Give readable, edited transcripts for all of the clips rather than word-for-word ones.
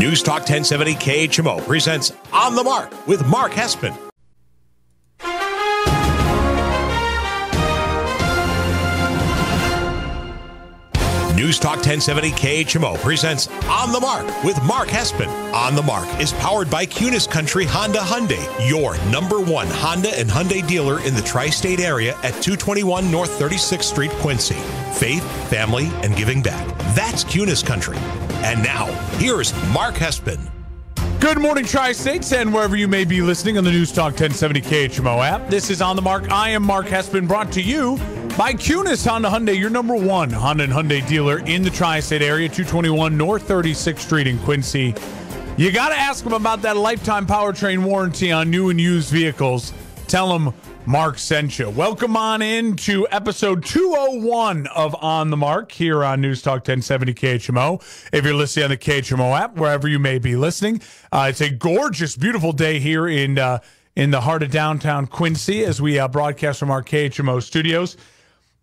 News Talk 1070 KHMO presents On the Mark with Mark Hespin. News Talk 1070 KHMO presents On the Mark with Mark Hespin. On the Mark is powered by Kunes Country Honda Hyundai, your number one Honda and Hyundai dealer in the tri-state area at 221 North 36th Street, Quincy. Faith, family, and giving back. That's Kunes Country. And now, here's Mark Hespin. Good morning, Tri-States, and wherever you may be listening on the News Talk 1070 KHMO app. This is On the Mark. I am Mark Hespin, brought to you by Kunes Honda Hyundai, your number one Honda and Hyundai dealer in the tri-state area, 221 North 36th Street in Quincy. You got to ask them about that lifetime powertrain warranty on new and used vehicles. Tell them Mark sent you. Welcome on in to episode 201 of On the Mark here on News Talk 1070 KHMO. If you're listening on the KHMO app, wherever you may be listening, it's a gorgeous, beautiful day here in the heart of downtown Quincy as we broadcast from our KHMO studios.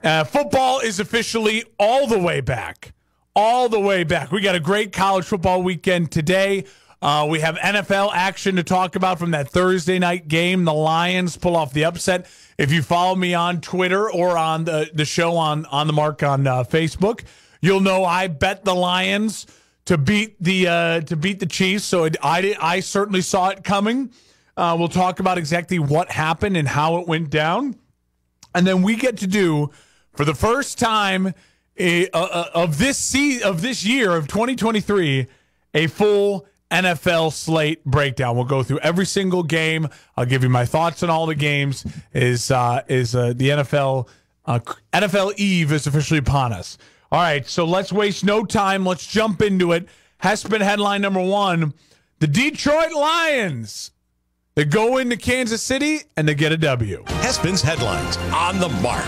Football is officially all the way back. All the way back. We got a great college football weekend today. We have NFL action to talk about from that Thursday night game. The Lions pull off the upset. If you follow me on Twitter or on the show on the Mark on Facebook, you'll know I bet the Lions to beat the Chiefs. So I certainly saw it coming. We'll talk about exactly what happened and how it went down, and then we get to do, for the first time of this year of 2023, a full NFL slate breakdown. We'll go through every single game. I'll give you my thoughts on all the games. The NFL Eve is officially upon us. All right, so let's waste no time. Let's jump into it. Hespin headline number one: the Detroit Lions. They go into Kansas City and they get a W. Hespin's headlines On the Mark.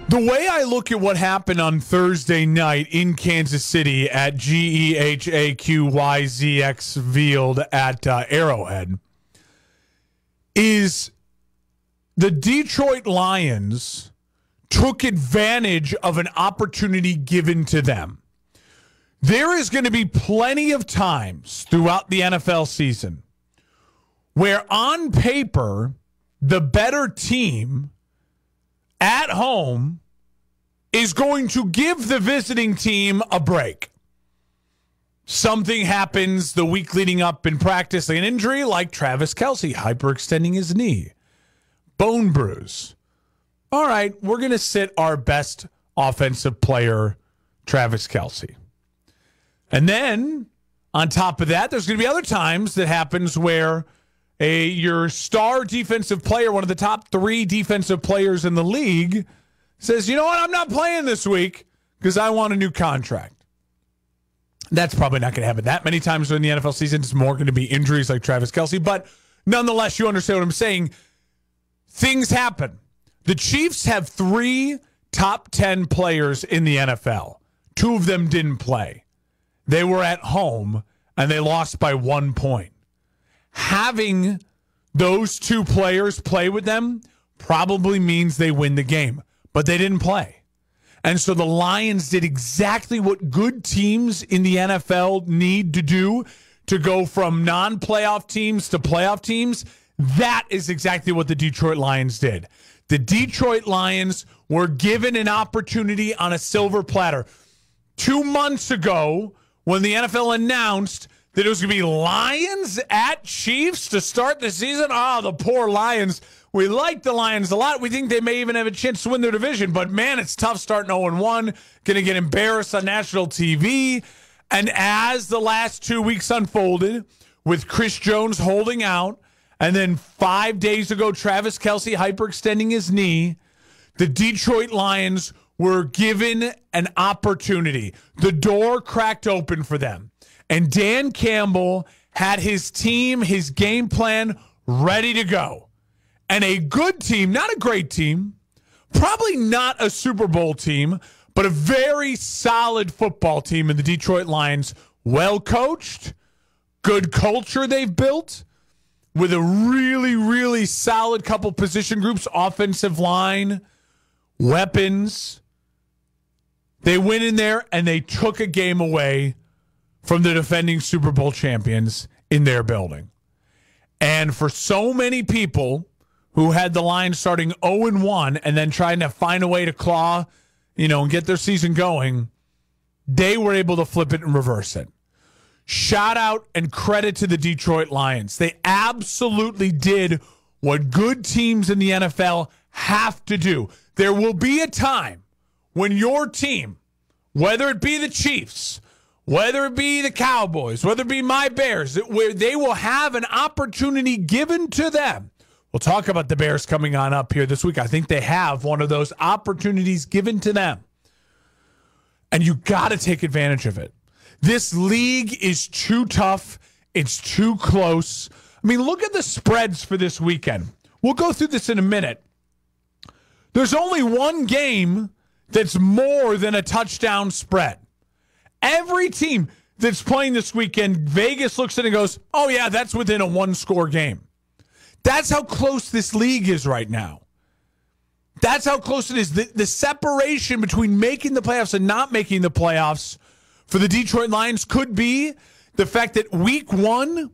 The way I look at what happened on Thursday night in Kansas City at GEHAQYZX Field at Arrowhead is the Detroit Lions took advantage of an opportunity given to them. There is going to be plenty of times throughout the NFL season where on paper the better team at home is going to give the visiting team a break. Something happens the week leading up in practice, an injury like Travis Kelce hyperextending his knee, bone bruise. All right, we're going to sit our best offensive player, Travis Kelce. And then on top of that, there's going to be other times that happens where your star defensive player, one of the top three defensive players in the league, says, you know what, I'm not playing this week because I want a new contract. That's probably not going to happen that many times during the NFL season. It's more going to be injuries like Travis Kelce. But nonetheless, you understand what I'm saying. Things happen. The Chiefs have three top 10 players in the NFL. Two of them didn't play. They were at home, and they lost by 1 point. Having those two players play with them probably means they win the game, but they didn't play. And so the Lions did exactly what good teams in the NFL need to do to go from non-playoff teams to playoff teams. That is exactly what the Detroit Lions did. The Detroit Lions were given an opportunity on a silver platter. 2 months ago, when the NFL announced that it was going to be Lions at Chiefs to start the season. The poor Lions. We like the Lions a lot. We think they may even have a chance to win their division. But, man, it's tough starting 0-1. Going to get embarrassed on national TV. And as the last 2 weeks unfolded, with Chris Jones holding out, and then 5 days ago, Travis Kelce hyperextending his knee, the Detroit Lions were given an opportunity. The door cracked open for them. And Dan Campbell had his team, his game plan ready to go. And a good team, not a great team, probably not a Super Bowl team, but a very solid football team in the Detroit Lions. Well coached, good culture they've built with a really, really solid couple position groups, offensive line, weapons. They went in there and they took a game away from the defending Super Bowl champions in their building. And for so many people who had the Lions starting 0-1 and then trying to find a way to claw, and get their season going, they were able to flip it and reverse it. Shout out and credit to the Detroit Lions. They absolutely did what good teams in the NFL have to do. There will be a time when your team, whether it be the Chiefs, whether it be the Cowboys, whether it be my Bears, where they will have an opportunity given to them. We'll talk about the Bears coming on up here this week. I think they have one of those opportunities given to them. And you got to take advantage of it. This league is too tough. It's too close. I mean, look at the spreads for this weekend. We'll go through this in a minute. There's only one game that's more than a touchdown spread. Every team that's playing this weekend, Vegas looks at it and goes, oh, yeah, that's within a one-score game. That's how close this league is right now. That's how close it is. The separation between making the playoffs and not making the playoffs for the Detroit Lions could be the fact that week 1,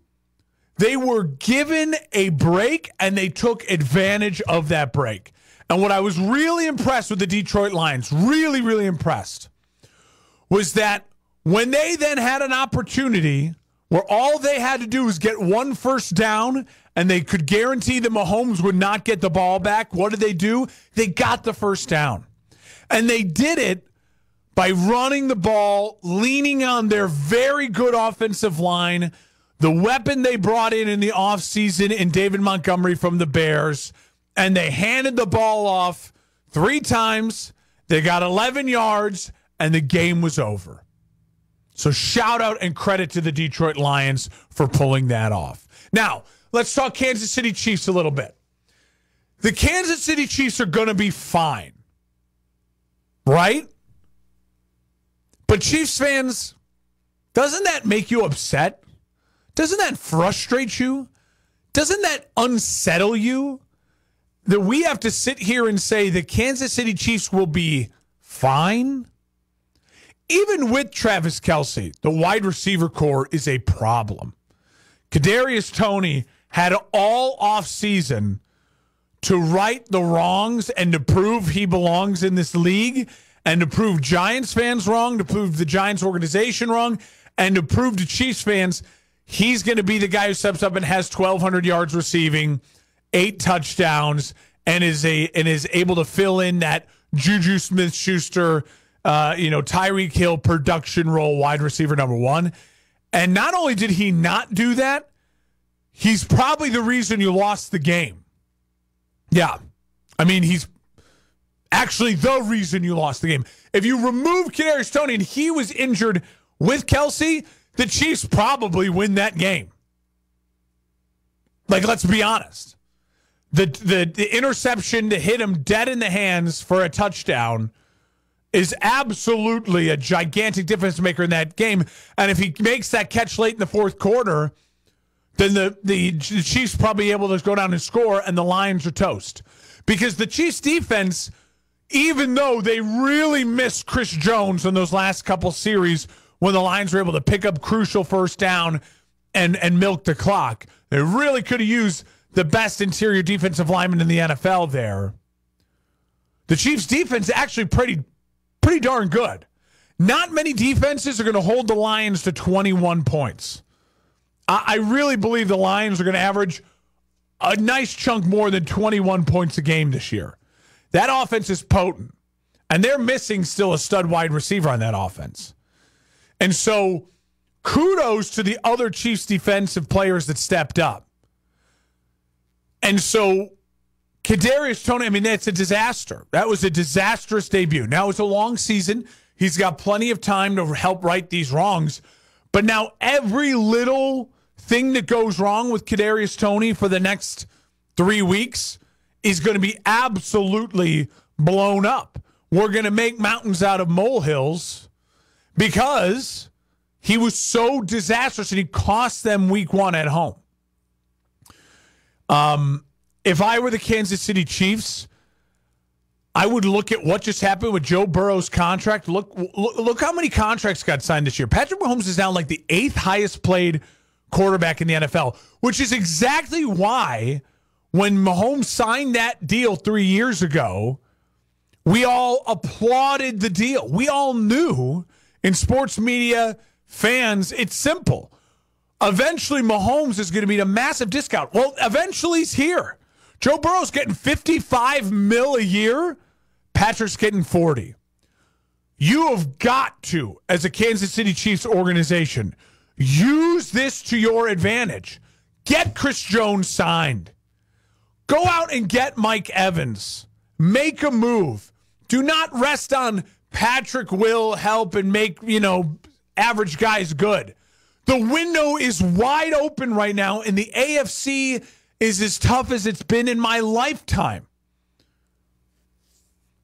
they were given a break and they took advantage of that break. And what I was really impressed with the Detroit Lions, really, really impressed, was that when they then had an opportunity where all they had to do was get one first down and they could guarantee that Mahomes would not get the ball back, what did they do? They got the first down. And they did it by running the ball, leaning on their very good offensive line, the weapon they brought in the offseason in David Montgomery from the Bears, and they handed the ball off 3 times. They got 11 yards, and the game was over. So shout out and credit to the Detroit Lions for pulling that off. Now, let's talk Kansas City Chiefs a little bit. The Kansas City Chiefs are going to be fine, right? But Chiefs fans, doesn't that make you upset? Doesn't that frustrate you? Doesn't that unsettle you? That we have to sit here and say the Kansas City Chiefs will be fine? Even with Travis Kelce, the wide receiver core is a problem. Kadarius Toney had all offseason to right the wrongs and to prove he belongs in this league and to prove Giants fans wrong, to prove the Giants organization wrong, and to prove to Chiefs fans he's going to be the guy who steps up and has 1,200 yards receiving, 8 touchdowns, and is able to fill in that Juju Smith-Schuster, Tyreek Hill production role, wide receiver number 1. And not only did he not do that, he's probably the reason you lost the game. Yeah. I mean, he's actually the reason you lost the game. If you remove Kadarius Toney and he was injured with Kelce, the Chiefs probably win that game. Like, let's be honest. The interception to hit him dead in the hands for a touchdown is absolutely a gigantic difference maker in that game. And if he makes that catch late in the fourth quarter, then the Chiefs probably able to go down and score, and the Lions are toast. Because the Chiefs defense, even though they really missed Chris Jones in those last couple series when the Lions were able to pick up crucial first down and milk the clock, they really could have used the best interior defensive lineman in the NFL there. The Chiefs defense actually pretty darn good. Not many defenses are going to hold the Lions to 21 points. I really believe the Lions are going to average a nice chunk more than 21 points a game this year. That offense is potent, and they're missing still a stud wide receiver on that offense. And so kudos to the other Chiefs defensive players that stepped up. And so Kadarius Toney, I mean, that's a disaster. That was a disastrous debut. Now it's a long season. He's got plenty of time to help right these wrongs. But now every little thing that goes wrong with Kadarius Toney for the next 3 weeks is going to be absolutely blown up. We're going to make mountains out of molehills because he was so disastrous and he cost them week 1 at home. If I were the Kansas City Chiefs, I would look at what just happened with Joe Burrow's contract. Look how many contracts got signed this year. Patrick Mahomes is now like the 8th highest paid quarterback in the NFL, which is exactly why when Mahomes signed that deal 3 years ago, we all applauded the deal. We all knew in sports media, fans, it's simple. Eventually, Mahomes is going to be a massive discount. Well, eventually he's here. Joe Burrow's getting $55 million a year. Patrick's getting 40. You have got to, as a Kansas City Chiefs organization, use this to your advantage. Get Chris Jones signed. Go out and get Mike Evans. Make a move. Do not rest on Patrick will help and make, average guys good. The window is wide open right now, and the AFC is as tough as it's been in my lifetime.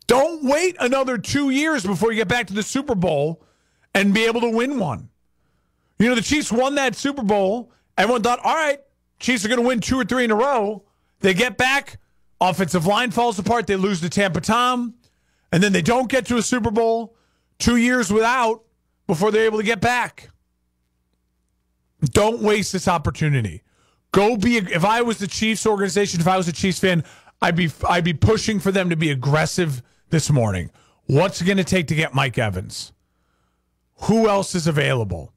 Don't wait another 2 years before you get back to the Super Bowl and be able to win one. The Chiefs won that Super Bowl. Everyone thought, all right, Chiefs are going to win 2 or 3 in a row. They get back. Offensive line falls apart. They lose to Tampa Tom. And then they don't get to a Super Bowl 2 years without before they're able to get back. Don't waste this opportunity. If I was the Chiefs organization, if I was a Chiefs fan, I'd be pushing for them to be aggressive this morning. What's it going to take to get Mike Evans? Who else is available?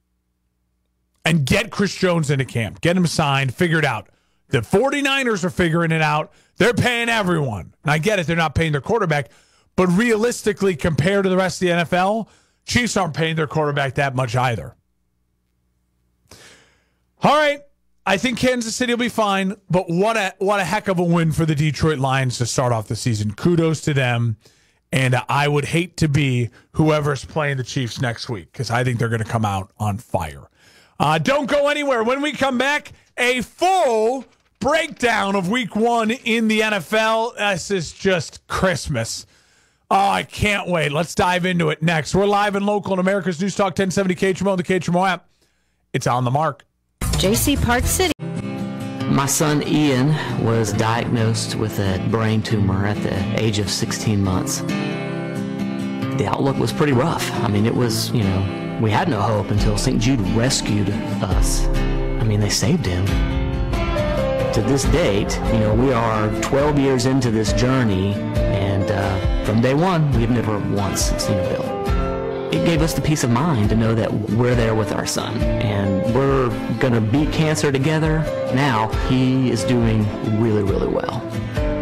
And get Chris Jones into camp. Get him signed. Figure it out. The 49ers are figuring it out. They're paying everyone. And I get it. They're not paying their quarterback. But realistically, compared to the rest of the NFL, Chiefs aren't paying their quarterback that much either. All right. I think Kansas City will be fine. But what a heck of a win for the Detroit Lions to start off the season. Kudos to them. And I would hate to be whoever's playing the Chiefs next week because I think they're going to come out on fire. Don't go anywhere. When we come back, a full breakdown of week 1 in the NFL. This is just Christmas. Oh, I can't wait. Let's dive into it next. We're live and local in America's News Talk 1070 KHMO, the KHMO app. It's On the Mark. JC Park City. My son Ian was diagnosed with a brain tumor at the age of 16 months. The outlook was pretty rough. I mean, it was, we had no hope until St. Jude rescued us. I mean, they saved him. To this date, we are 12 years into this journey, and from day one, we've never once seen a bill. It gave us the peace of mind to know that we're there with our son, and we're going to beat cancer together. Now, he is doing really, really well.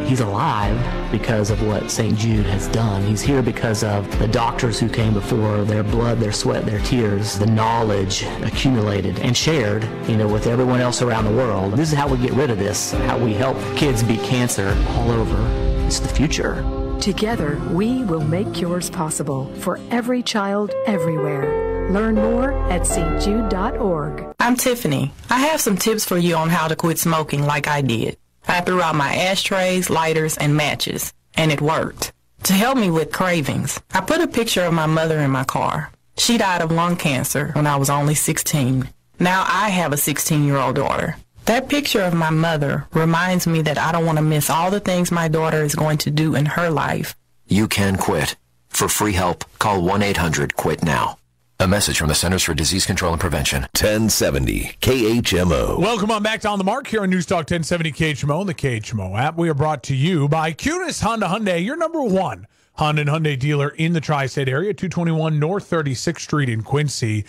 He's alive because of what St. Jude has done. He's here because of the doctors who came before, their blood, their sweat, their tears, the knowledge accumulated and shared, with everyone else around the world. This is how we get rid of this, how we help kids beat cancer all over. It's the future. Together, we will make cures possible for every child everywhere. Learn more at stjude.org. I'm Tiffany. I have some tips for you on how to quit smoking like I did. I threw out my ashtrays, lighters, and matches, and it worked. To help me with cravings, I put a picture of my mother in my car. She died of lung cancer when I was only 16. Now I have a 16-year-old daughter. That picture of my mother reminds me that I don't want to miss all the things my daughter is going to do in her life. You can quit. For free help, call 1-800-QUIT-NOW. A message from the Centers for Disease Control and Prevention. 1070 KHMO. Welcome on back to On the Mark here on News Talk 1070 KHMO and the KHMO app. We are brought to you by Kunis Honda Hyundai, your number one Honda and Hyundai dealer in the tri-state area, 221 North 36th Street in Quincy.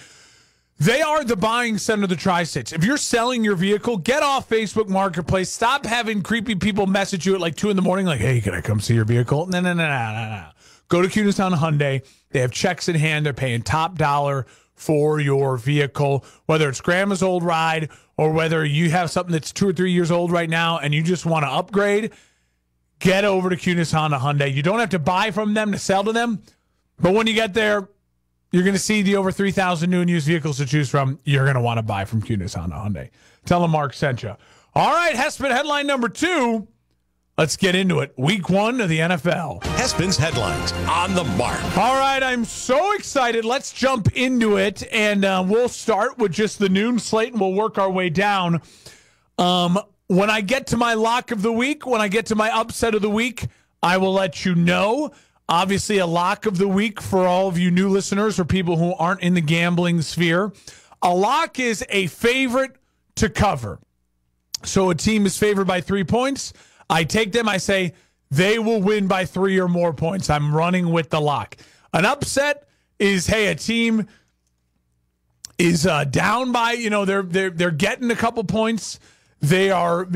They are the buying center of the tri-states. If you're selling your vehicle, get off Facebook Marketplace. Stop having creepy people message you at like 2 in the morning like, hey, can I come see your vehicle? No. Go to Kunis Honda Hyundai. They have checks in hand. They're paying top dollar for your vehicle, whether it's grandma's old ride or whether you have something that's 2 or 3 years old right now and you just want to upgrade. Get over to Kunis Honda Hyundai. You don't have to buy from them to sell to them, but when you get there, you're going to see the over 3,000 new and used vehicles to choose from. You're going to want to buy from Kunis Honda Hyundai. Tell them Mark sent you. All right, Hespin headline number 2. Let's get into it. Week 1 of the NFL. Hespin's headlines on the mark. All right, I'm so excited. Let's jump into it, and we'll start with just the noon slate, and we'll work our way down. When I get to my lock of the week, when I get to my upset of the week, I will let you know. Obviously, a lock of the week for all of you new listeners or people who aren't in the gambling sphere. A lock is a favorite to cover. So a team is favored by 3 points. I take them. I say they will win by 3 or more points. I'm running with the lock. An upset is, hey, a team is down by, they're getting a couple points. They are,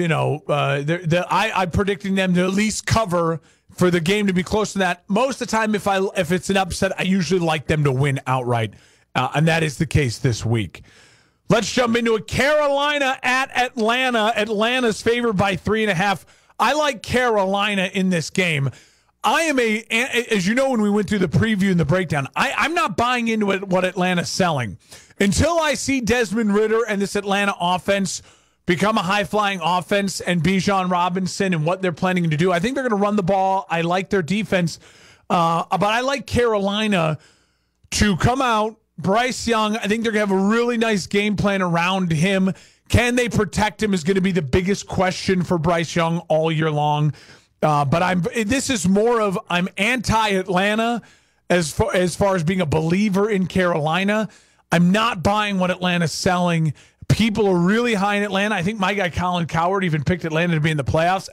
I'm predicting them to at least cover for the game to be close to that. Most of the time, if it's an upset, I usually like them to win outright, and that is the case this week. Let's jump into it. Carolina at Atlanta. Atlanta's favored by 3.5. I like Carolina in this game. I am as you know, when we went through the preview and the breakdown, I'm not buying into it, what Atlanta's selling. Until I see Desmond Ridder and this Atlanta offense become a high-flying offense and Bijan Robinson and what they're planning to do, I think they're going to run the ball. I like their defense. But I like Carolina to come out. Bryce Young, I think they're going to have a really nice game plan around him. Can they protect him is going to be the biggest question for Bryce Young all year long. But this is more of I'm anti-Atlanta as far as being a believer in Carolina. I'm not buying what Atlanta's selling. People are really high in Atlanta. I think my guy Colin Cowherd even picked Atlanta to be in the playoffs.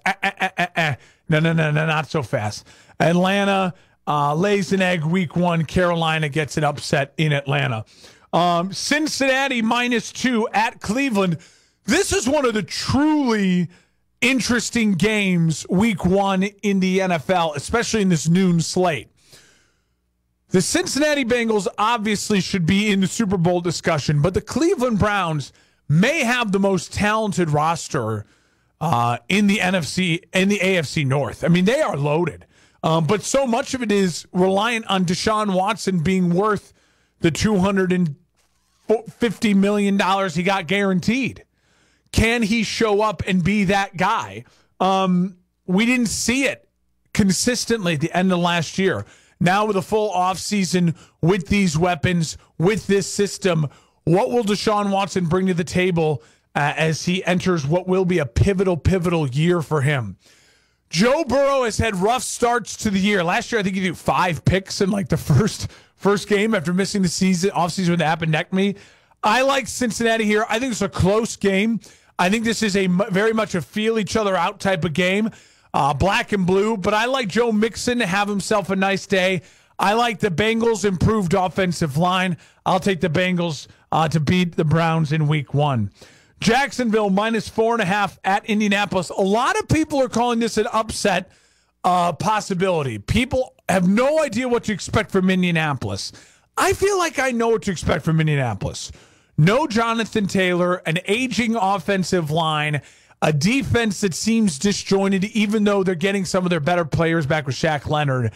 No, not so fast. Atlanta lays an egg week 1. Carolina gets an upset in Atlanta. Cincinnati -2 at Cleveland. This is one of the truly interesting games week 1 in the NFL, especially in this noon slate. The Cincinnati Bengals obviously should be in the Super Bowl discussion, but the Cleveland Browns may have the most talented roster in the NFC and the AFC North. I mean, they are loaded, but so much of it is reliant on Deshaun Watson being worth the $250 million he got guaranteed. Can he show up and be that guy? We didn't see it consistently at the end of last year. Now with a full offseason, with these weapons, with this system, what will Deshaun Watson bring to the table as he enters what will be a pivotal year for him? Joe Burrow has had rough starts to the year. Last year, I think he threw 5 picks in like the first game after missing the offseason with the appendectomy. I like Cincinnati here. I think it's a close game. I think this is very much a feel each other out type of game. Black and blue, but I like Joe Mixon to have himself a nice day. I like the Bengals' improved offensive line. I'll take the Bengals to beat the Browns in week 1. Jacksonville -4.5 at Indianapolis. A lot of people are calling this an upset possibility. People have no idea what to expect from Indianapolis. I feel like I know what to expect from Indianapolis. No Jonathan Taylor, an aging offensive line, a defense that seems disjointed, even though they're getting some of their better players back with Shaq Leonard.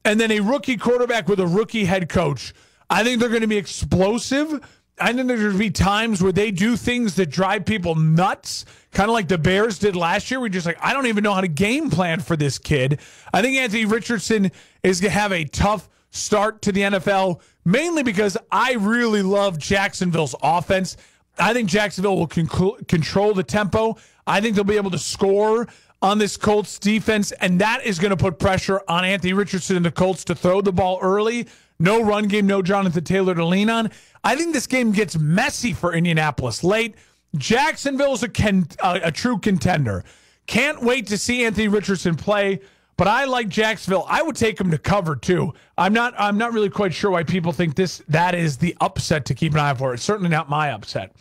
And then a rookie quarterback with a rookie head coach. I think they're going to be explosive. I think there's going to be times where they do things that drive people nuts, kind of like the Bears did last year. We're just like, I don't even know how to game plan for this kid. I think Anthony Richardson is going to have a tough start to the NFL, mainly because I really love Jacksonville's offense. I think Jacksonville will control the tempo. I think they'll be able to score on this Colts defense, and that is going to put pressure on Anthony Richardson and the Colts to throw the ball early. No run game, no Jonathan Taylor to lean on. I think this game gets messy for Indianapolis late. Jacksonville is a true contender. Can't wait to see Anthony Richardson play, but I like Jacksonville. I would take him to cover too. I'm not really quite sure why people think that is the upset to keep an eye for. It's certainly not my upset.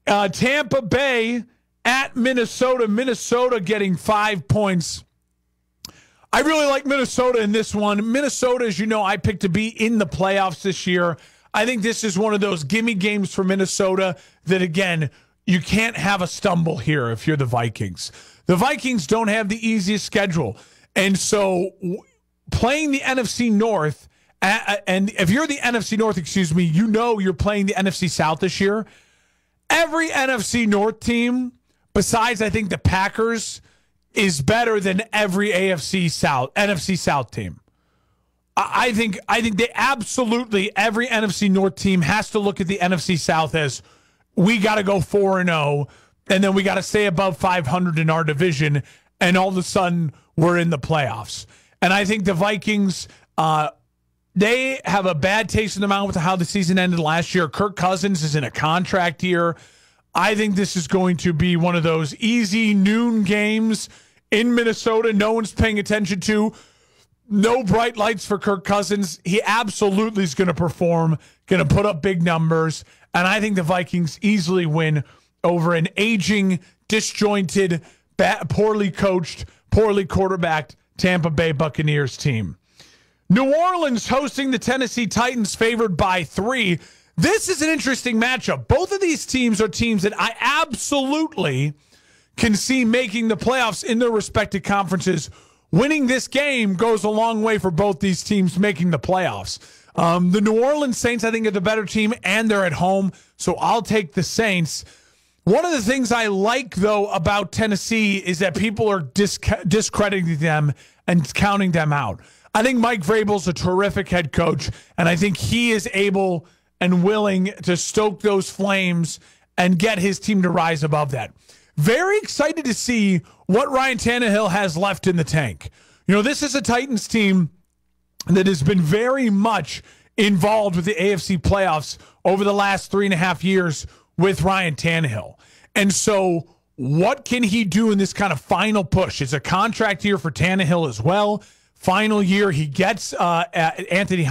Tampa Bay at Minnesota. Minnesota getting 5 points. I really like Minnesota in this one. Minnesota, as you know, I picked to be in the playoffs this year. I think this is one of those gimme games for Minnesota that, again, you can't have a stumble here if you're the Vikings. The Vikings don't have the easiest schedule. And so playing the NFC North, and if you're the NFC North, you know you're playing the NFC South this year. Every NFC North team, besides I think the Packers, is better than every NFC South team. I think they absolutely, every NFC North team has to look at the NFC South as we got to go 4-0, and then we got to stay above 500 in our division, and all of a sudden were in the playoffs. And I think the Vikings, they have a bad taste in their mouth with how the season ended last year. Kirk Cousins is in a contract year. I think this is going to be one of those easy noon games in Minnesota no one's paying attention to. No bright lights for Kirk Cousins. He absolutely is going to perform, going to put up big numbers, and I think the Vikings easily win over an aging, disjointed, poorly coached, poorly quarterbacked Tampa Bay Buccaneers team. New Orleans hosting the Tennessee Titans, favored by 3. This is an interesting matchup. Both of these teams are teams that I absolutely can see making the playoffs in their respective conferences. Winning this game goes a long way for both these teams making the playoffs. The New Orleans Saints, I think, are the better team, and they're at home, so I'll take the Saints. One of the things I like, though, about Tennessee is that people are discrediting them and counting them out. I think Mike Vrabel's a terrific head coach, and I think he is able and willing to stoke those flames and get his team to rise above that. Very excited to see what Ryan Tannehill has left in the tank. You know, this is a Titans team that has been very much involved with the AFC playoffs over the last 3.5 years with Ryan Tannehill. And so what can he do in this kind of final push? It's a contract year for Tannehill as well. Final year, he gets DeAndre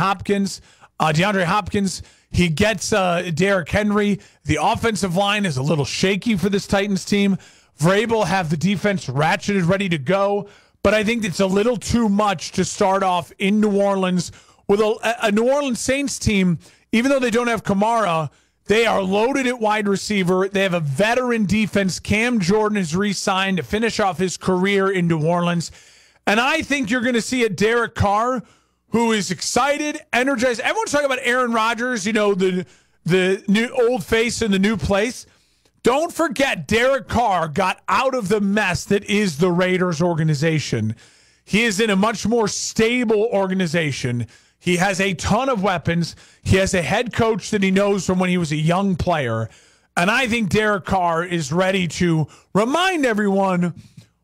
Hopkins. He gets Derrick Henry. The offensive line is a little shaky for this Titans team. Vrabel have the defense ratcheted, ready to go. But I think it's a little too much to start off in New Orleans with a New Orleans Saints team. Even though they don't have Kamara, they are loaded at wide receiver. They have a veteran defense. Cam Jordan is re-signed to finish off his career in New Orleans. And I think you're going to see a Derek Carr who is excited, energized. Everyone's talking about Aaron Rodgers, you know, the new old face in the new place. Don't forget, Derek Carr got out of the mess that is the Raiders organization. He is in a much more stable organization. He has a ton of weapons. He has a head coach that he knows from when he was a young player. And I think Derek Carr is ready to remind everyone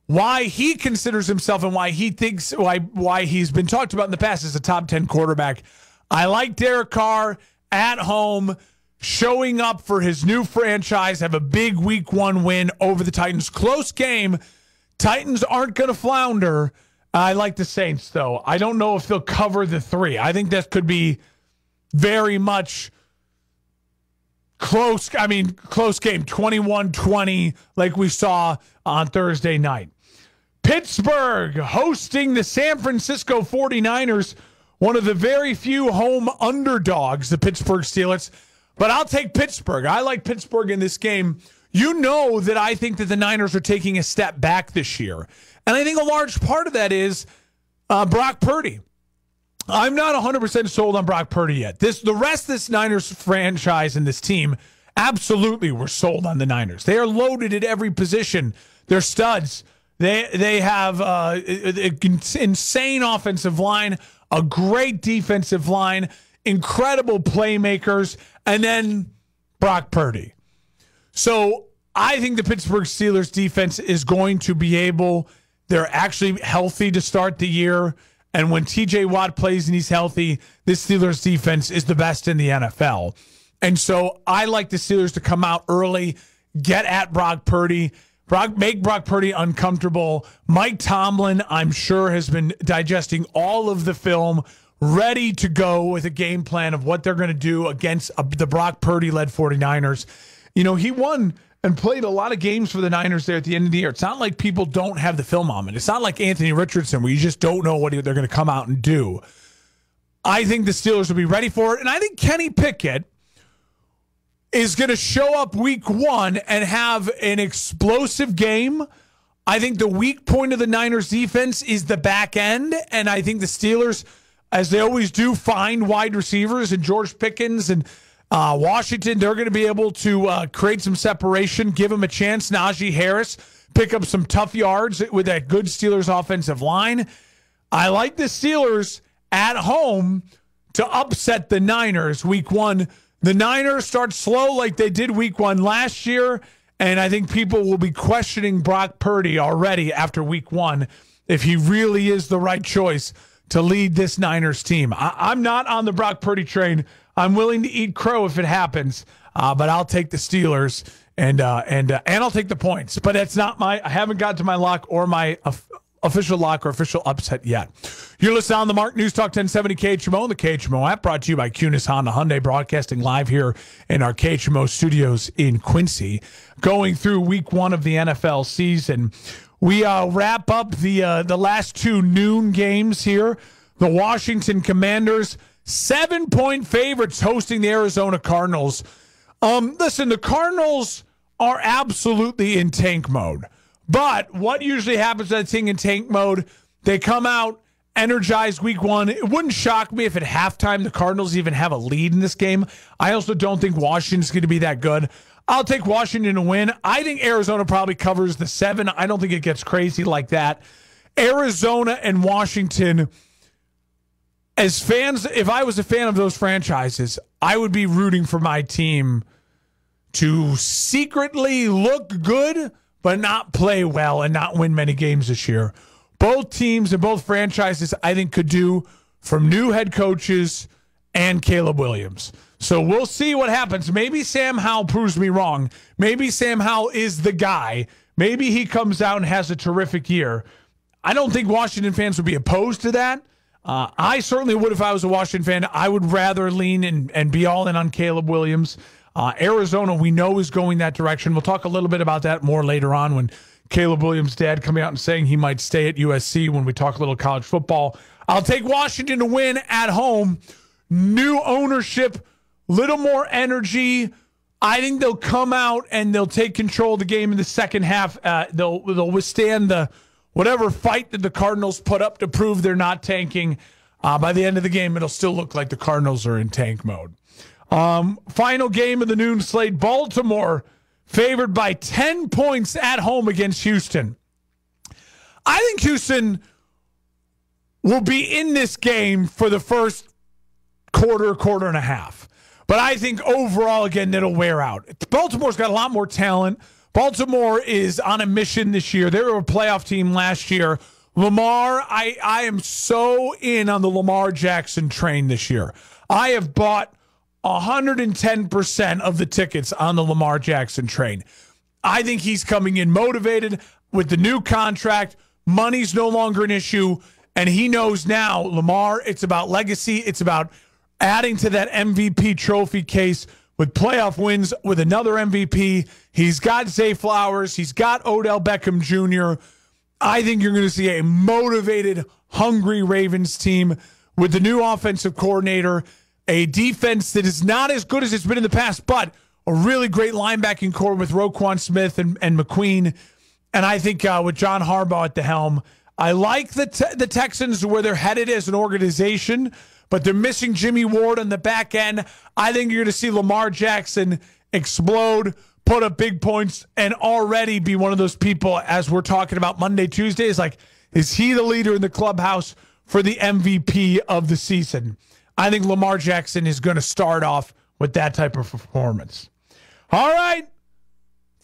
why he considers himself and why he thinks why he's been talked about in the past as a top 10 quarterback. I like Derek Carr at home, showing up for his new franchise, have a big week 1 win over the Titans. Close game. Titans aren't going to flounder. I like the Saints, though. I don't know if they'll cover the 3. I think that could be very much close. I mean, close game, 21-20, like we saw on Thursday night. Pittsburgh hosting the San Francisco 49ers, one of the very few home underdogs, the Pittsburgh Steelers. But I'll take Pittsburgh. I like Pittsburgh in this game. You know that I think that the Niners are taking a step back this year. And I think a large part of that is Brock Purdy. I'm not 100% sold on Brock Purdy yet. The rest of this Niners franchise and this team absolutely were sold on the Niners. They are loaded at every position. They're studs. They have an insane offensive line, a great defensive line, incredible playmakers, and then Brock Purdy. So I think the Pittsburgh Steelers defense is going to be able, they're actually healthy to start the year. And when TJ Watt plays and he's healthy, this Steelers defense is the best in the NFL. And so I like the Steelers to come out early, get at Brock Purdy, make Brock Purdy uncomfortable. Mike Tomlin, I'm sure, has been digesting all of the film, ready to go with a game plan of what they're going to do against the Brock Purdy-led 49ers. You know, he won and played a lot of games for the Niners there at the end of the year. It's not like people don't have the film on it. It's not like Anthony Richardson where you just don't know what they're going to come out and do. I think the Steelers will be ready for it. And I think Kenny Pickett is going to show up week 1 and have an explosive game. I think the weak point of the Niners defense is the back end. And I think the Steelers, as they always do, find wide receivers, and George Pickens and Washington, they're going to be able to create some separation, give them a chance. Najee Harris pick up some tough yards with that good Steelers offensive line. I like the Steelers at home to upset the Niners week 1. The Niners start slow like they did week 1 last year, and I think people will be questioning Brock Purdy already after week 1. if he really is the right choice to lead this Niners team. I'm not on the Brock Purdy train. I'm willing to eat crow if it happens, but I'll take the Steelers and I'll take the points. But it's not I haven't got to my lock or my official lock or official upset yet. You're listening on the Mark News Talk 1070 KHMO, the KHMO app, brought to you by Kunis Honda Hyundai, broadcasting live here in our KHMO studios in Quincy. Going through week 1 of the NFL season, we wrap up the last 2 noon games here. The Washington Commanders, 7-point favorites, hosting the Arizona Cardinals. Listen, the Cardinals are absolutely in tank mode. But what usually happens when it's in tank mode, they come out energized week 1. It wouldn't shock me if at halftime the Cardinals even have a lead in this game. I also don't think Washington's going to be that good. I'll take Washington to win. I think Arizona probably covers the 7. I don't think it gets crazy like that. Arizona and Washington, as fans, if I was a fan of those franchises, I would be rooting for my team to secretly look good but not play well and not win many games this year. Both teams and both franchises, I think, could do from new head coaches and Caleb Williams. So we'll see what happens. Maybe Sam Howell proves me wrong. Maybe Sam Howell is the guy. Maybe he comes out and has a terrific year. I don't think Washington fans would be opposed to that. I certainly would if I was a Washington fan. I would rather lean and be all in on Caleb Williams. Arizona, we know, is going that direction. We'll talk a little bit about that more later on when Caleb Williams' dad coming out and saying he might stay at USC when we talk a little college football. I'll take Washington to win at home. New ownership, little more energy. I think they'll come out and they'll take control of the game in the second half. They'll withstand the whatever fight that the Cardinals put up to prove they're not tanking. By the end of the game, it'll still look like the Cardinals are in tank mode. Final game of the noon slate, Baltimore favored by 10 points at home against Houston. I think Houston will be in this game for the first quarter and a half. But I think overall, again, it'll wear out. Baltimore's got a lot more talent. Baltimore is on a mission this year. They were a playoff team last year. Lamar, I am so in on the Lamar Jackson train this year. I have bought 110% of the tickets on the Lamar Jackson train. I think he's coming in motivated with the new contract. Money's no longer an issue. And he knows now, Lamar, it's about legacy. It's about adding to that MVP trophy case with playoff wins with another MVP. He's got Zay Flowers. He's got Odell Beckham Jr. I think you're going to see a motivated, hungry Ravens team with the new offensive coordinator, a defense that is not as good as it's been in the past, but a really great linebacking core with Roquan Smith and McQueen. And I think with John Harbaugh at the helm, I like the Texans where they're headed as an organization, but they're missing Jimmy Ward on the back end. I think you're going to see Lamar Jackson explode, put up big points, and already be one of those people, as we're talking about Monday, Tuesday, is he the leader in the clubhouse for the MVP of the season? I think Lamar Jackson is going to start off with that type of performance. All right,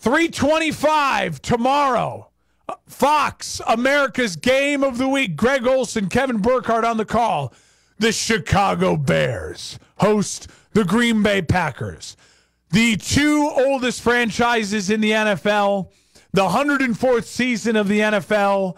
3:25 tomorrow. Fox, America's Game of the Week. Greg Olson, Kevin Burkhardt on the call. The Chicago Bears host the Green Bay Packers. The 2 oldest franchises in the NFL, the 104th season of the NFL,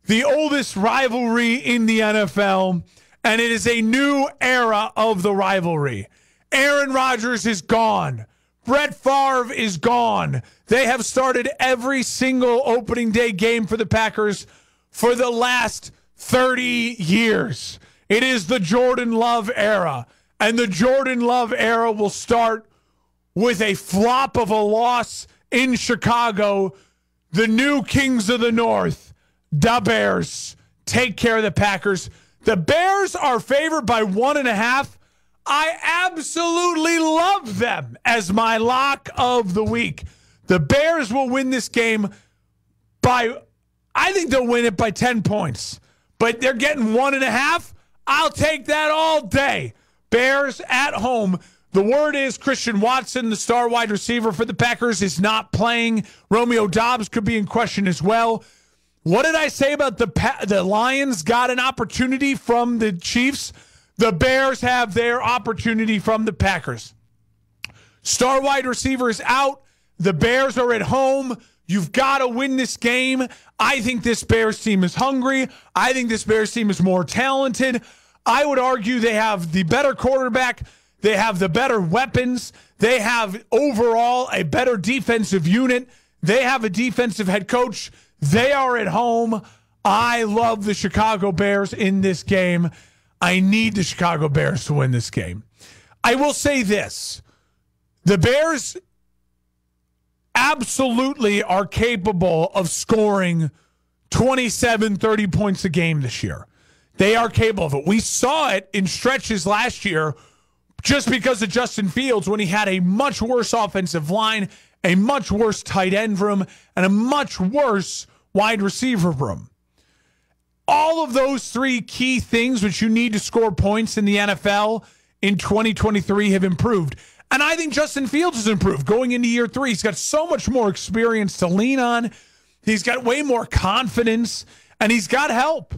the oldest rivalry in the NFL, and it is a new era of the rivalry. Aaron Rodgers is gone. Brett Favre is gone. They have started every single opening day game for the Packers for the last 30 years. It is the Jordan Love era, and the Jordan Love era will start with a flop of a loss in Chicago. The new Kings of the North, the Bears, take care of the Packers. The Bears are favored by 1.5. I absolutely love them as my lock of the week. The Bears will win this game I think they'll win it by 10 points. But they're getting 1.5. I'll take that all day. Bears at home. The word is Christian Watson, the star wide receiver for the Packers, is not playing. Romeo Doubs could be in question as well. What did I say about the Lions got an opportunity from the Chiefs? The Bears have their opportunity from the Packers. Star wide receiver is out. The Bears are at home. You've got to win this game. I think this Bears team is hungry. I think this Bears team is more talented. I would argue they have the better quarterback. They have the better weapons. They have overall a better defensive unit. They have a defensive head coach. They are at home. I love the Chicago Bears in this game. I need the Chicago Bears to win this game. I will say this. The Bears absolutely are capable of scoring 27, 30 points a game this year. They are capable of it. We saw it in stretches last year just because of Justin Fields when he had a much worse offensive line, a much worse tight end room, and a much worse wide receiver room. All of those three key things which you need to score points in the NFL in 2023 have improved. And I think Justin Fields has improved going into year 3. He's got so much more experience to lean on. He's got way more confidence, and he's got help.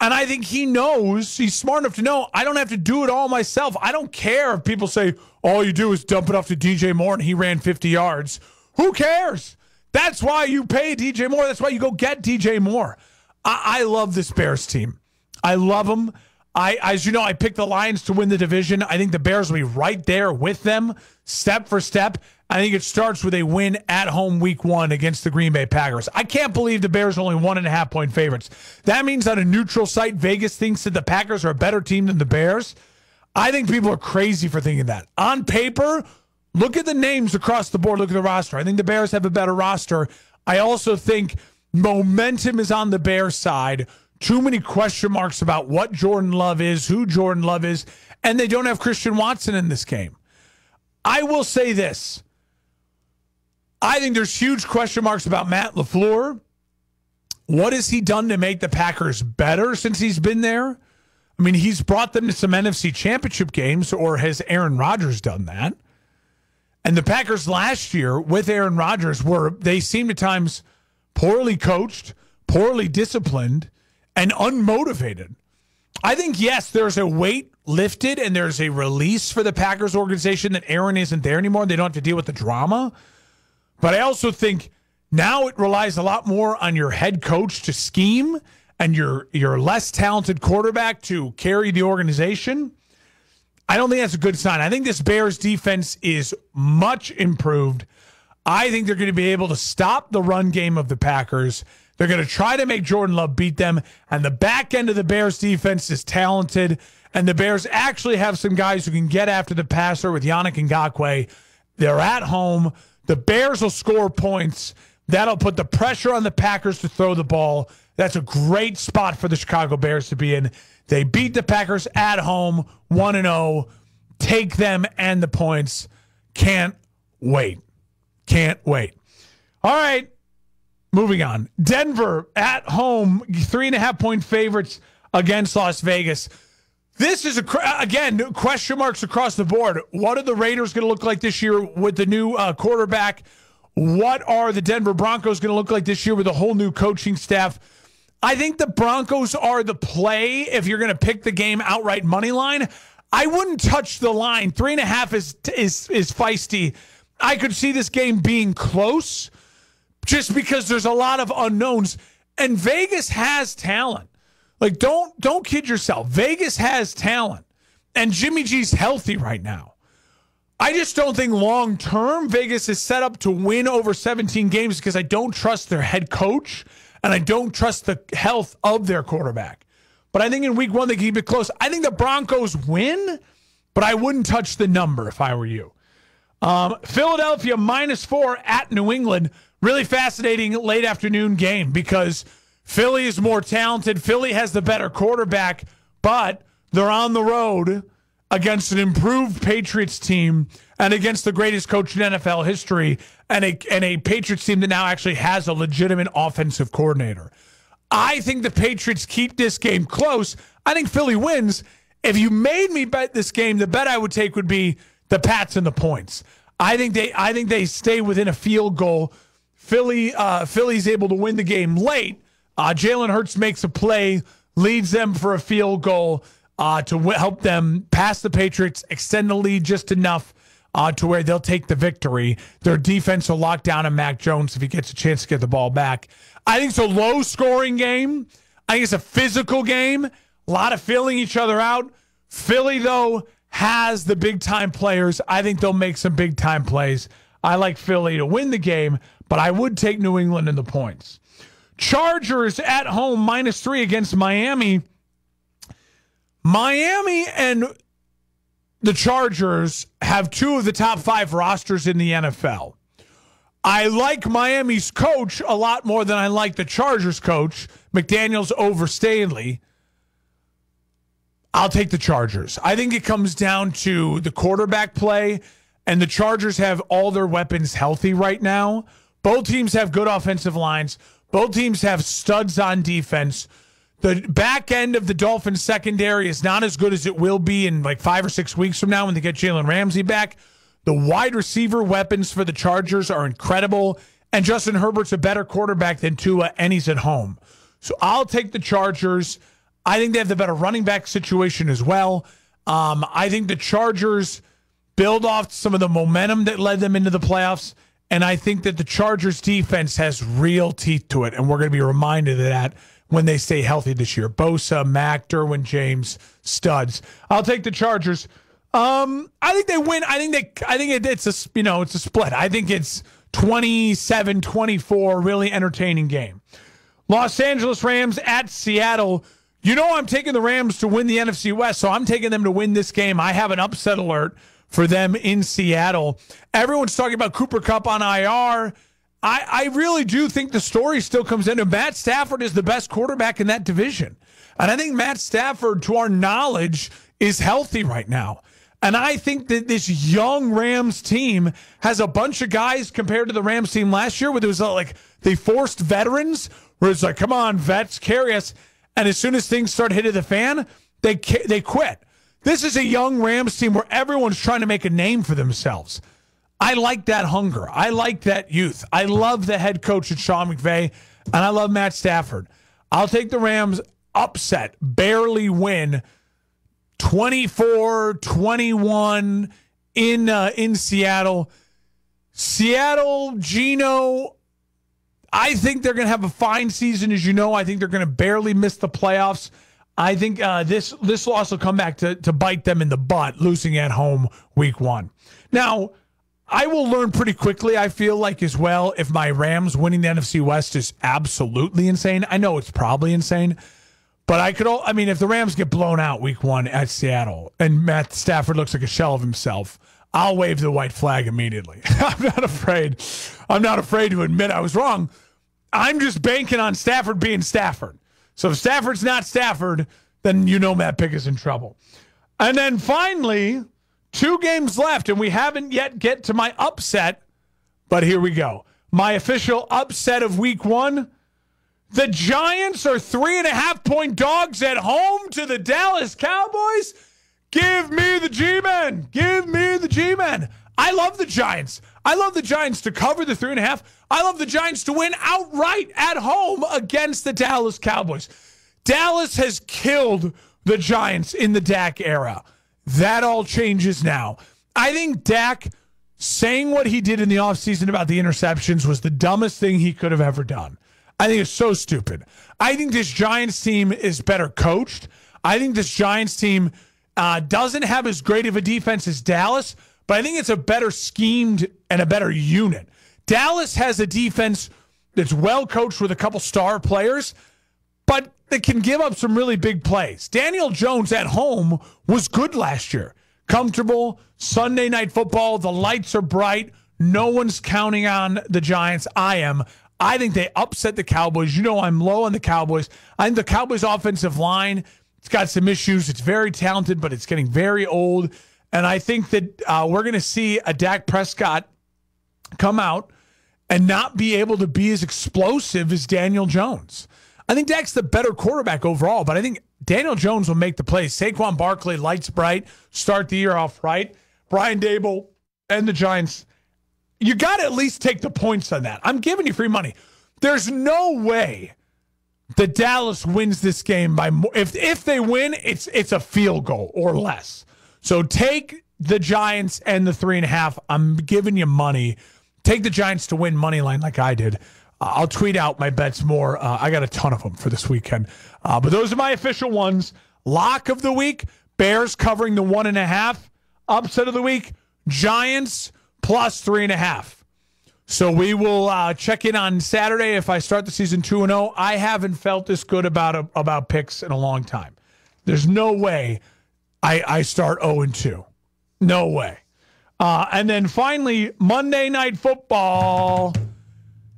And I think he knows, he's smart enough to know, I don't have to do it all myself. I don't care if people say, all you do is dump it off to DJ Moore and he ran 50 yards. Who cares? That's why you pay DJ Moore. That's why you go get DJ Moore. I love this Bears team. I love them. As you know, I picked the Lions to win the division. I think the Bears will be right there with them, step for step. I think it starts with a win at home week 1 against the Green Bay Packers. I can't believe the Bears are only 1.5-point favorites. That means on a neutral site, Vegas thinks that the Packers are a better team than the Bears. I think people are crazy for thinking that. On paper, look at the names across the board. Look at the roster. I think the Bears have a better roster. I also think momentum is on the Bears side. Too many question marks about what Jordan Love is, who Jordan Love is, and they don't have Christian Watson in this game. I will say this. I think there's huge question marks about Matt LaFleur. What has he done to make the Packers better since he's been there? I mean, he's brought them to some NFC championship games, or has Aaron Rodgers done that? And the Packers last year with Aaron Rodgers they seemed at times poorly coached, poorly disciplined, and unmotivated. I think, yes, there's a weight lifted and there's a release for the Packers organization that Aaron isn't there anymore. They don't have to deal with the drama. But I also think now it relies a lot more on your head coach to scheme and your less talented quarterback to carry the organization. I don't think that's a good sign. I think this Bears defense is much improved. I think they're going to be able to stop the run game of the Packers. They're going to try to make Jordan Love beat them. And the back end of the Bears defense is talented. And the Bears actually have some guys who can get after the passer with Yannick Ngakoue. They're at home. The Bears will score points. That'll put the pressure on the Packers to throw the ball. That's a great spot for the Chicago Bears to be in. They beat the Packers at home, 1-0. Take them and the points. Can't wait. Can't wait. All right. Moving on. Denver at home, 3.5-point favorites against Las Vegas. This is, again, question marks across the board. What are the Raiders going to look like this year with the new quarterback? What are the Denver Broncos going to look like this year with a whole new coaching staff? I think the Broncos are the play if you're going to pick the game outright money line. I wouldn't touch the line. 3.5 is feisty. I could see this game being close just because there's a lot of unknowns. And Vegas has talent. Like, don't kid yourself. Vegas has talent. And Jimmy G's healthy right now. I just don't think long-term Vegas is set up to win over 17 games because I don't trust their head coach and I don't trust the health of their quarterback. But I think in week 1 they keep it close. I think the Broncos win, but I wouldn't touch the number if I were you. Philadelphia -4 at New England. Really fascinating late afternoon game because Philly is more talented. Philly has the better quarterback, but they're on the road against an improved Patriots team and against the greatest coach in NFL history and a Patriots team that now actually has a legitimate offensive coordinator. I think the Patriots keep this game close. I think Philly wins. If you made me bet this game, the bet I would take would be the Pats and the points. I think they stay within a field goal. Philly's able to win the game late. Jalen Hurts makes a play, leads them for a field goal to help them pass the Patriots, extend the lead just enough to where they'll take the victory. Their defense will lock down on Mac Jones if he gets a chance to get the ball back. I think it's a low-scoring game. I think it's a physical game. A lot of filling each other out. Philly, though, has the big-time players. I think they'll make some big-time plays. I like Philly to win the game, but I would take New England in the points. Chargers at home, -3 against Miami. Miami and the Chargers have 2 of the top 5 rosters in the NFL. I like Miami's coach a lot more than I like the Chargers coach, McDaniels over Staley. I'll take the Chargers. I think it comes down to the quarterback play, and the Chargers have all their weapons healthy right now. Both teams have good offensive lines. Both teams have studs on defense. The back end of the Dolphins secondary is not as good as it will be in like 5 or 6 weeks from now when they get Jalen Ramsey back. The wide receiver weapons for the Chargers are incredible, and Justin Herbert's a better quarterback than Tua, and he's at home. So I'll take the Chargers. I think they have the better running back situation as well. I think the Chargers build off some of the momentum that led them into the playoffs, and I think that the Chargers defense has real teeth to it, and we're going to be reminded of that when they stay healthy this year. Bosa, Mack, Derwin James, studs. I'll take the Chargers. I think they win. I think it's a split. I think it's 27-24, really entertaining game. Los Angeles Rams at Seattle. You know I'm taking the Rams to win the NFC West, so I'm taking them to win this game. I have an upset alert for them in Seattle. Everyone's talking about Cooper Kupp on IR. I really do think the story still comes into Matt Stafford is the best quarterback in that division. And I think Matt Stafford, to our knowledge, is healthy right now. And I think that this young Rams team has a bunch of guys compared to the Rams team last year where there was like they forced veterans where it's like, come on, vets, carry us. And as soon as things start hitting the fan, they quit. This is a young Rams team where everyone's trying to make a name for themselves. I like that hunger. I like that youth. I love the head coach at Sean McVay, and I love Matt Stafford. I'll take the Rams upset, barely win, 24-21 in Seattle. Seattle, Geno, I think they're going to have a fine season, as you know. I think they're going to barely miss the playoffs. I think this loss will come back to bite them in the butt, losing at home week 1. Now, I will learn pretty quickly, I feel like, as well, if my Rams winning the NFC West is absolutely insane. I know it's probably insane, but if the Rams get blown out week 1 at Seattle and Matt Stafford looks like a shell of himself, I'll wave the white flag immediately. I'm not afraid to admit I was wrong. I'm just banking on Stafford being Stafford. So if Stafford's not Stafford, then you know Matt Pick is in trouble. And then finally, 2 games left, and we haven't yet get to my upset, but here we go. My official upset of week 1. The Giants are 3.5-point dogs at home to the Dallas Cowboys. Give me the G-Men. Give me the G-Men. I love the Giants. I love the Giants to cover the 3.5. I love the Giants to win outright at home against the Dallas Cowboys. Dallas has killed the Giants in the Dak era. That all changes now. I think Dak saying what he did in the offseason about the interceptions was the dumbest thing he could have ever done. I think it's so stupid. I think this Giants team is better coached. I think this Giants team doesn't have as great of a defense as Dallas, but I think it's a better schemed and a better unit. Dallas has a defense that's well coached with a couple star players, but that can give up some really big plays. Daniel Jones at home was good last year. Comfortable, Sunday Night Football, the lights are bright. No one's counting on the Giants. I am. I think they upset the Cowboys. You know I'm low on the Cowboys. I think the Cowboys' offensive line, it's got some issues. It's very talented, but it's getting very old. And I think that we're going to see a Dak Prescott come out and not be able to be as explosive as Daniel Jones. I think Dak's the better quarterback overall, but I think Daniel Jones will make the plays. Saquon Barkley, lights bright, start the year off right. Brian Daboll and the Giants, you got to at least take the points on that. I'm giving you free money. There's no way that Dallas wins this game by more. If they win, it's a field goal or less. So take the Giants and the 3.5. I'm giving you money. Take the Giants to win money line like I did. I'll tweet out my bets more. I got a ton of them for this weekend. But those are my official ones. Lock of the week, Bears covering the 1.5. Upset of the week, Giants plus 3.5. So we will check in on Saturday if I start the season 2-0. I haven't felt this good about picks in a long time. There's no way I start 0-2. No way. And then finally, Monday Night Football.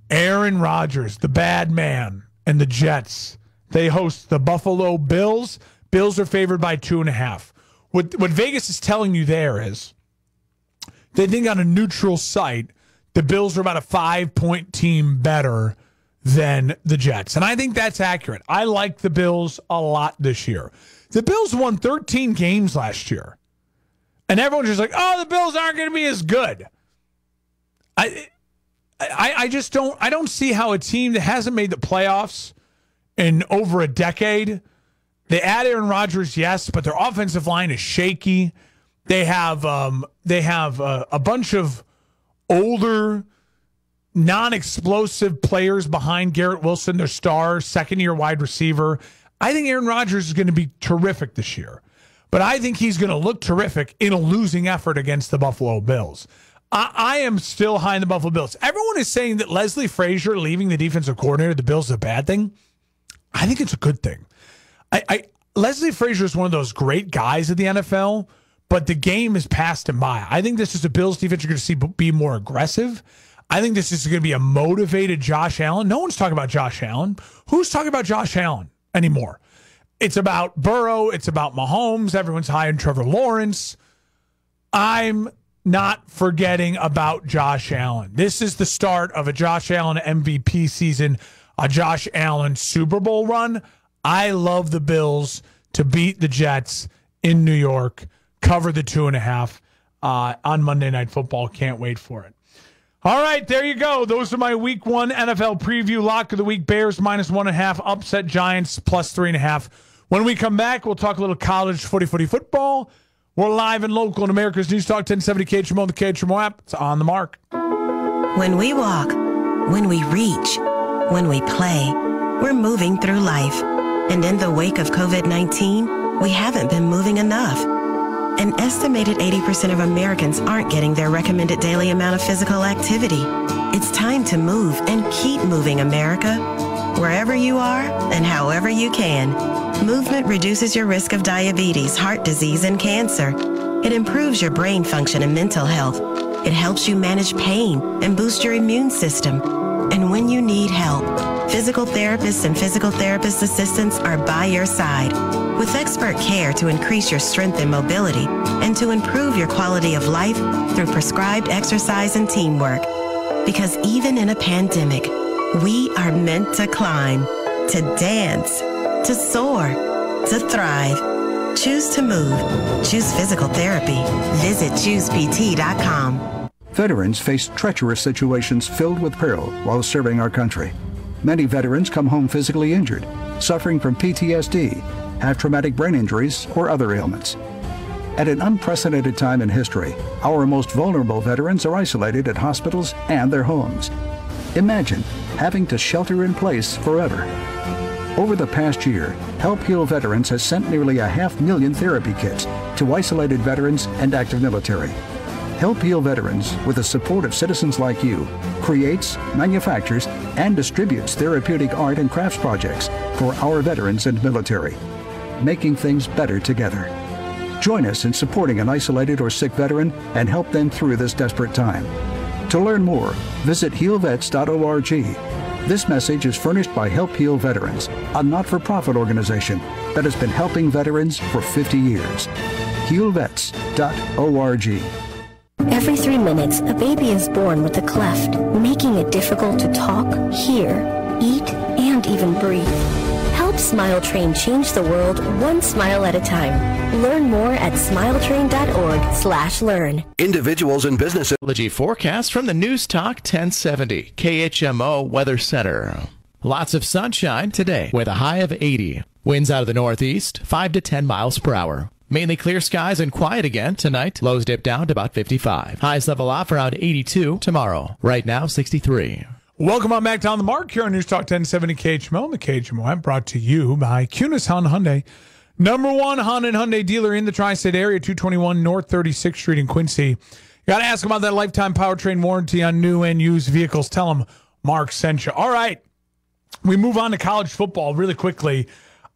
Aaron Rodgers, the bad man, and the Jets. They host the Buffalo Bills. Bills are favored by 2.5. What Vegas is telling you there is they think on a neutral site, the Bills are about a 5-point team better than the Jets. And I think that's accurate. I like the Bills a lot this year. The Bills won 13 games last year. And everyone's just like, oh, the Bills aren't going to be as good. I just don't see how a team that hasn't made the playoffs in over a decade, they add Aaron Rodgers, yes, but their offensive line is shaky. They have a bunch of older, non-explosive players behind Garrett Wilson, their star second-year wide receiver. I think Aaron Rodgers is going to be terrific this year, but I think he's going to look terrific in a losing effort against the Buffalo Bills. I am still high in the Buffalo Bills. Everyone is saying that Leslie Frazier leaving the defensive coordinator of the Bills is a bad thing. I think it's a good thing. Leslie Frazier is one of those great guys at the NFL, but the game has passed him by. I think this is a Bills defense you're going to see be more aggressive. I think this is going to be a motivated Josh Allen. No one's talking about Josh Allen. Who's talking about Josh Allen anymore? It's about Burrow. It's about Mahomes. Everyone's high on Trevor Lawrence. I'm not forgetting about Josh Allen. This is the start of a Josh Allen MVP season, a Josh Allen Super Bowl run. I love the Bills to beat the Jets in New York, cover the 2.5 on Monday Night Football. Can't wait for it. All right, there you go. Those are my Week 1 NFL preview. Lock of the week, Bears minus 1.5, upset Giants plus 3.5. When we come back, we'll talk a little college football. We're live and local in America's News Talk 1070 KHMO, the KHMO app. It's On the Mark. When we walk, when we reach, when we play, we're moving through life. And in the wake of COVID-19, we haven't been moving enough. An estimated 80% of Americans aren't getting their recommended daily amount of physical activity. It's time to move and keep moving, America. Wherever you are and however you can, movement reduces your risk of diabetes, heart disease, and cancer. It improves your brain function and mental health. It helps you manage pain and boost your immune system. And when you need help, physical therapists and physical therapist assistants are by your side with expert care to increase your strength and mobility and to improve your quality of life through prescribed exercise and teamwork. Because even in a pandemic, we are meant to climb, to dance, to soar, to thrive. Choose to move. Choose physical therapy. Visit ChoosePT.com. Veterans face treacherous situations filled with peril while serving our country. Many veterans come home physically injured, suffering from PTSD, have traumatic brain injuries, or other ailments. At an unprecedented time in history, our most vulnerable veterans are isolated at hospitals and their homes. Imagine having to shelter in place forever. Over the past year, Help Heal Veterans has sent nearly 500,000 therapy kits to isolated veterans and active military. Help Heal Veterans, with the support of citizens like you, creates, manufactures, and distributes therapeutic art and crafts projects for our veterans and military, making things better together. Join us in supporting an isolated or sick veteran and help them through this desperate time. To learn more, visit healvets.org. This message is furnished by Help Heal Veterans, a not-for-profit organization that has been helping veterans for 50 years. healvets.org. Every 3 minutes, a baby is born with a cleft, making it difficult to talk, hear, eat, and even breathe. Help Smile Train change the world one smile at a time. Learn more at smiletrain.org/learn. Individuals and businesses. Forecast from the News Talk 1070 KHMO Weather Center. Lots of sunshine today with a high of 80. Winds out of the northeast, 5 to 10 miles per hour. Mainly clear skies and quiet again tonight. Lows dip down to about 55. Highs level off around 82 tomorrow. Right now, 63. Welcome on back to On the Mark here on News Talk 1070 KHMO. The KHMO app brought to you by Kunis Honda Hyundai. Number one Honda and Hyundai dealer in the tri-state area, 221 North 36th Street in Quincy. Got to ask about that lifetime powertrain warranty on new and used vehicles. Tell them Mark sent you. All right. We move on to college football really quickly.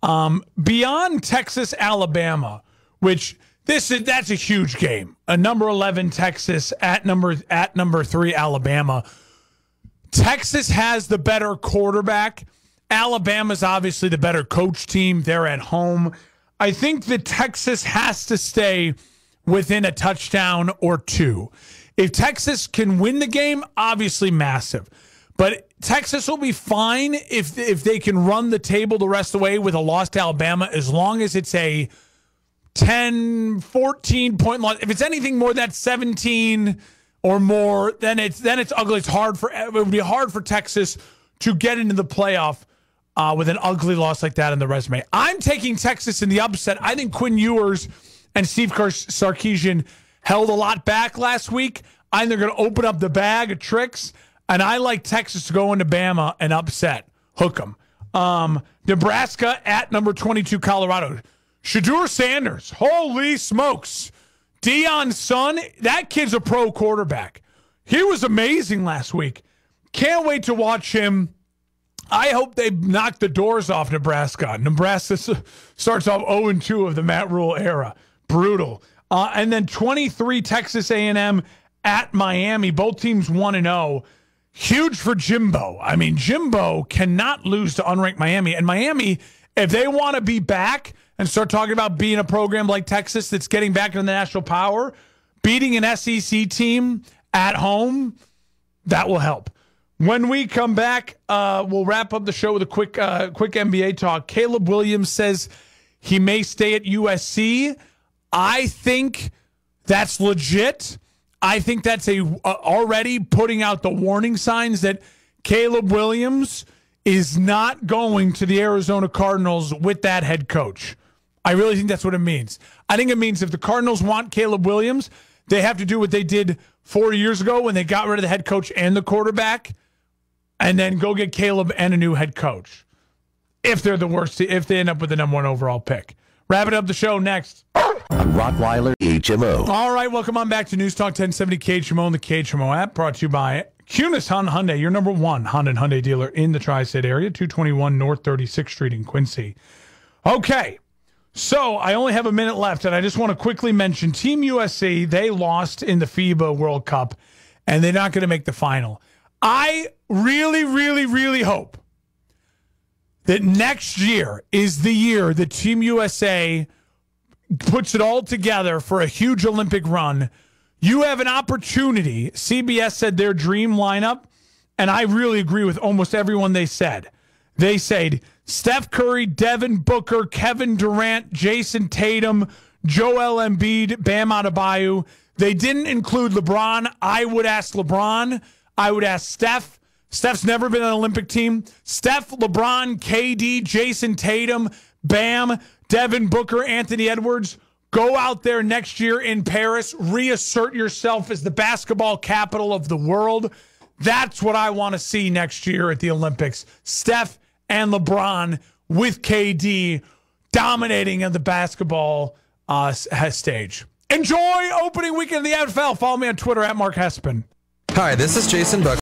Beyond Texas, Alabama, which that's a huge game. A number 11 Texas at number 3 Alabama. Texas has the better quarterback. Alabama's obviously the better coach team. They're at home. I think that Texas has to stay within a touchdown or two. If Texas can win the game, obviously massive. But Texas will be fine if they can run the table the rest of the way with a loss to Alabama, as long as it's a 10, 14-point loss. If it's anything more than 17 or more, then it's ugly. It would be hard for Texas to get into the playoff with an ugly loss like that in the resume. I'm taking Texas in the upset. I think Quinn Ewers and Steve Sarkisian held a lot back last week. I think they're going to open up the bag of tricks. And I like Texas to go into Bama and upset. Hook them. Nebraska at number 22, Colorado. Shedeur Sanders. Holy smokes. Deion's son, that kid's a pro quarterback. He was amazing last week. Can't wait to watch him. I hope they knock the doors off Nebraska. Nebraska starts off 0-2 of the Matt Rule era. Brutal. And then 23, Texas A&M at Miami. Both teams 1-0. Huge for Jimbo. I mean, Jimbo cannot lose to unranked Miami. And Miami, if they want to be back and start talking about being a program like Texas that's getting back into the national power, beating an SEC team at home, that will help. When we come back, we'll wrap up the show with a quick NBA talk. Caleb Williams says he may stay at USC. I think that's legit. I think that's already putting out the warning signs that Caleb Williams is not going to the Arizona Cardinals with that head coach. I really think that's what it means. I think it means if the Cardinals want Caleb Williams, they have to do what they did 4 years ago when they got rid of the head coach and the quarterback, and then go get Caleb and a new head coach. If they're the worst, if they end up with the number 1 overall pick. Wrapping up the show next. On Rottweiler HMO. All right, welcome on back to News Talk 1070 KHMO and the KHMO app, brought to you by Kunis Honda Hyundai, your number 1 Honda and Hyundai dealer in the tri-state area, 221 North 36th Street in Quincy. Okay, so I only have a minute left, and I just want to quickly mention Team USC. They lost in the FIBA World Cup, and they're not going to make the final. I really, really, really hope that next year is the year that Team USA puts it all together for a huge Olympic run. You have an opportunity. CBS said their dream lineup, and I really agree with almost everyone they said. They said Steph Curry, Devin Booker, Kevin Durant, Jason Tatum, Joel Embiid, Bam Adebayo. They didn't include LeBron. I would ask LeBron. I would ask Steph. Steph's never been on an Olympic team. Steph, LeBron, KD, Jason Tatum, Bam, Devin Booker, Anthony Edwards. Go out there next year in Paris. Reassert yourself as the basketball capital of the world. That's what I want to see next year at the Olympics. Steph and LeBron with KD dominating on the basketball stage. Enjoy opening weekend of the NFL. Follow me on Twitter at Mark Hespin. Hi, this is Jason Buck.